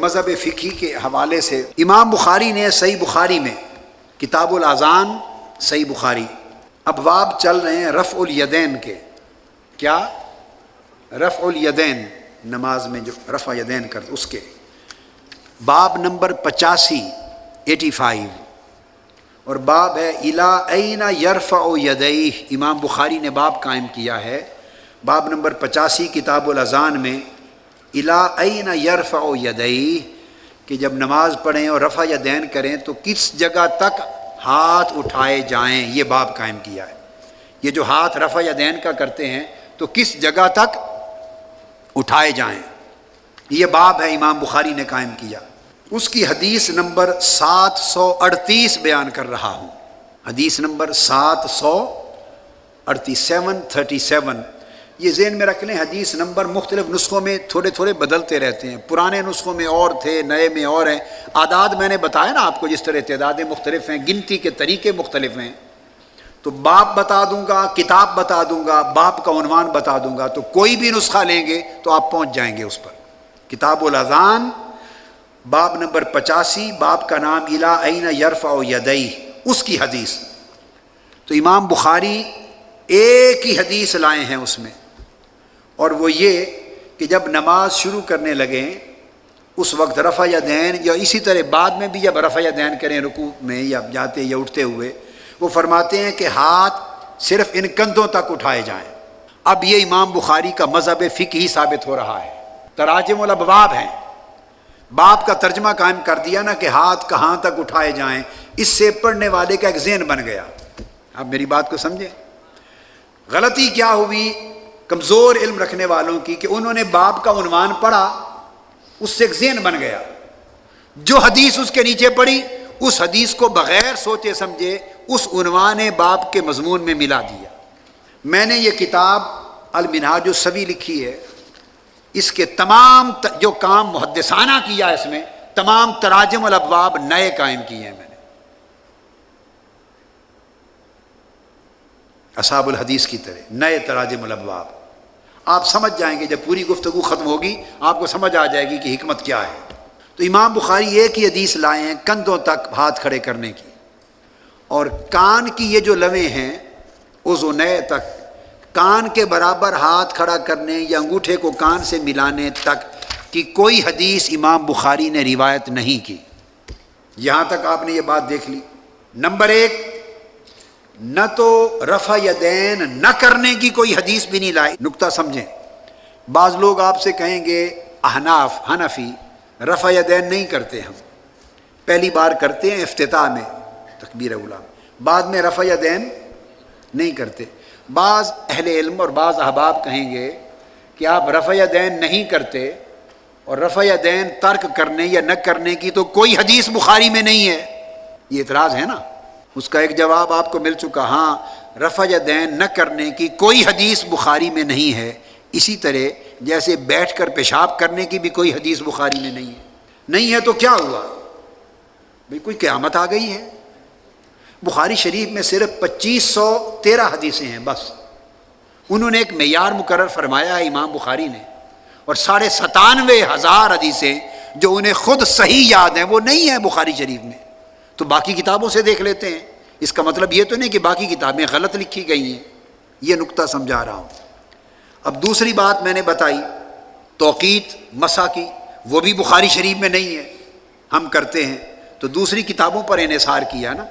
مذہب فقہی کے حوالے سے امام بخاری نے صحیح بخاری میں کتاب الاذان صحیح بخاری ابواب چل رہے ہیں رفع الیدین کے. کیا؟ رفع الیدین، نماز میں جو رفع یدین کرتے اس کے باب نمبر 85 اور باب ہے الی این یرفع یدیہ. امام بخاری نے باب قائم کیا ہے باب نمبر 85 کتاب الاذان میں الی این یرفع یدیہ کہ جب نماز پڑھیں اور رفع یدین کریں تو کس جگہ تک ہاتھ اٹھائے جائیں. یہ باب قائم کیا ہے. یہ جو ہاتھ رفع یدین کا کرتے ہیں تو کس جگہ تک اٹھائے جائیں، یہ باب ہے امام بخاری نے قائم کیا. اس کی حدیث نمبر 738 بیان کر رہا ہوں. حدیث نمبر 737 یہ ذہن میں رکھ لیں. حدیث نمبر مختلف نسخوں میں تھوڑے تھوڑے بدلتے رہتے ہیں. پرانے نسخوں میں اور تھے، نئے میں اور ہیں. اعداد میں نے بتایا نا آپ کو، جس طرح تعدادیں مختلف ہیں، گنتی کے طریقے مختلف ہیں. تو باب بتا دوں گا، کتاب بتا دوں گا، باب کا عنوان بتا دوں گا، تو کوئی بھی نسخہ لیں گے تو آپ پہنچ جائیں گے اس پر. کتاب الاذان باب نمبر 85، باب کا نام الی این یرفع یدیہ، اس کی حدیث. تو امام بخاری ایک ہی حدیث لائے ہیں اس میں، اور وہ یہ کہ جب نماز شروع کرنے لگیں اس وقت رفع یدین، یا اسی طرح بعد میں بھی جب رفع یدین کریں رکوع میں یا جاتے یا اٹھتے ہوئے، وہ فرماتے ہیں کہ ہاتھ صرف ان کندھوں تک اٹھائے جائیں. اب یہ امام بخاری کا مذہب فقہی ثابت ہو رہا ہے. تراجم الابواب ہیں، باب کا ترجمہ قائم کر دیا نا کہ ہاتھ کہاں تک اٹھائے جائیں. اس سے پڑھنے والے کا ایک ذہن بن گیا. آپ میری بات کو سمجھیں. غلطی کیا ہوئی کمزور علم رکھنے والوں کی کہ انہوں نے باب کا عنوان پڑھا، اس سے ایک ذہن بن گیا. جو حدیث اس کے نیچے پڑھی اس حدیث کو بغیر سوچے سمجھے اس عنوان باب کے مضمون میں ملا دیا. میں نے یہ کتاب المنہاج السوی لکھی ہے. اس کے تمام جو کام محدثانہ کیا اس میں، تمام تراجم الابواب نئے قائم کیے ہیں میں نے، اصحاب الحدیث کی طرح نئے تراجم الابواب. آپ سمجھ جائیں گے، جب پوری گفتگو ختم ہوگی آپ کو سمجھ آ جائے گی کہ حکمت کیا ہے. تو امام بخاری ایک ہی حدیث لائے ہیں کندھوں تک ہاتھ کھڑے کرنے کی، اور کان کی یہ جو لویں ہیں اذنین تک، کان کے برابر ہاتھ کھڑا کرنے یا انگوٹھے کو کان سے ملانے تک کی کوئی حدیث امام بخاری نے روایت نہیں کی. یہاں تک آپ نے یہ بات دیکھ لی. نمبر 1، نہ تو رفع یدین نہ کرنے کی کوئی حدیث بھی نہیں لائی. نقطہ سمجھیں. بعض لوگ آپ سے کہیں گے احناف حنفی رفع یدین نہیں کرتے، ہم پہلی بار کرتے ہیں افتتاح میں تکبیر اولیٰ، بعد میں رفع یدین نہیں کرتے. بعض اہل علم اور بعض احباب کہیں گے کہ آپ رفع یدین نہیں کرتے، اور رفع یدین ترک کرنے یا نہ کرنے کی تو کوئی حدیث بخاری میں نہیں ہے. یہ اعتراض ہے نا. اس کا ایک جواب آپ کو مل چکا. ہاں، رفع یدین نہ کرنے کی کوئی حدیث بخاری میں نہیں ہے. اسی طرح جیسے بیٹھ کر پیشاب کرنے کی بھی کوئی حدیث بخاری میں نہیں ہے. نہیں ہے تو کیا ہوا؟ بھئی کوئی قیامت آ گئی ہے. بخاری شریف میں صرف 2513 حدیثیں ہیں بس. انہوں نے ایک معیار مقرر فرمایا ہے امام بخاری نے، اور 97,500 حدیثیں جو انہیں خود صحیح یاد ہیں وہ نہیں ہیں بخاری شریف میں. تو باقی کتابوں سے دیکھ لیتے ہیں. اس کا مطلب یہ تو نہیں کہ باقی کتابیں غلط لکھی گئی ہیں. یہ نقطہ سمجھا رہا ہوں. اب دوسری بات میں نے بتائی توقیت مسح کی، وہ بھی بخاری شریف میں نہیں ہے، ہم کرتے ہیں تو دوسری کتابوں پر انحصار کیا نا.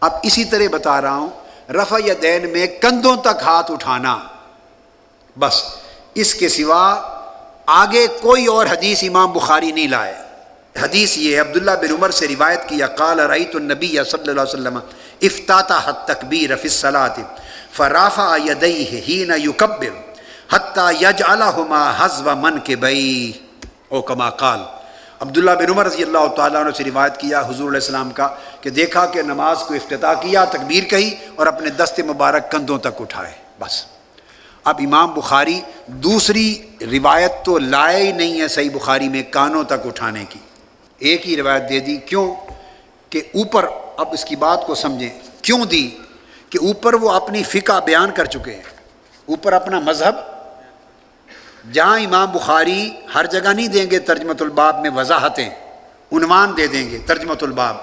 اب اسی طرح بتا رہا ہوں رفع یدین میں کندھوں تک ہاتھ اٹھانا بس، اس کے سوا آگے کوئی اور حدیث امام بخاری نہیں لائے. حدیث یہ عبداللہ بن عمر سے روایت کیا قال رأیت النبی صلی اللہ علیہ وسلم افتتح التکبیر فی الصلاۃ فرافع یدیہ حین یکبر حتی یجعلہما حذو منکبیہ او کما قال. عبداللہ بن عمر رضی اللہ تعالیٰ عنہ سے روایت کیا حضور علیہ السلام کا کہ دیکھا کہ نماز کو افتتاح کیا، تکبیر کہی اور اپنے دست مبارک کندھوں تک اٹھائے بس. اب امام بخاری دوسری روایت تو لائے ہی نہیں ہے صحیح بخاری میں کانوں تک اٹھانے کی. ایک ہی روایت دے دی. کیوں؟ کہ اوپر، اب اس کی بات کو سمجھیں کیوں دی، کہ اوپر وہ اپنی فقہ بیان کر چکے ہیں، اوپر اپنا مذہب جہاں امام بخاری ہر جگہ نہیں دیں گے ترجمۃ الباب میں وضاحتیں، عنوان دے دیں گے ترجمۃ الباب،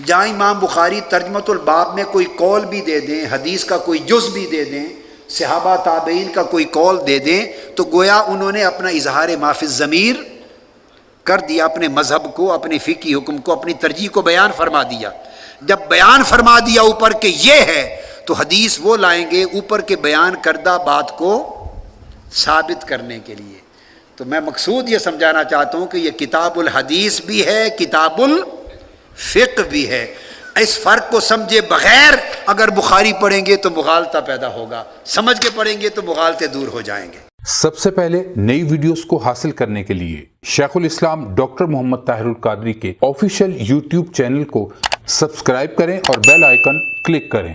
جہاں امام بخاری ترجمۃ الباب میں کوئی قول بھی دے دیں، حدیث کا کوئی جز بھی دے دیں، صحابہ تابعین کا کوئی قول دے دیں، تو گویا انہوں نے اپنا اظہار ما فی الضمیر کر دیا، اپنے مذہب کو، اپنے فقہی حکم کو، اپنی ترجیح کو بیان فرما دیا۔ جب بیان فرما دیا اوپر کہ یہ ہے، تو حدیث وہ لائیں گے اوپر کے بیان کردہ بات کو ثابت کرنے کے لیے۔ تو میں مقصود یہ سمجھانا چاہتا ہوں کہ یہ کتاب الحدیث بھی ہے، کتاب الفقہ بھی ہے۔ اس فرق کو سمجھے بغیر اگر بخاری پڑھیں گے تو مغالطہ پیدا ہوگا، سمجھ کے پڑھیں گے تو مغالطے دور ہو جائیں گے۔ سب سے پہلے نئی ویڈیوز کو حاصل کرنے کے لیے شیخ الاسلام ڈاکٹر محمد طاہر القادری کے آفیشیل یوٹیوب چینل کو سبسکرائب کریں اور بیل آئیکن کلک کریں۔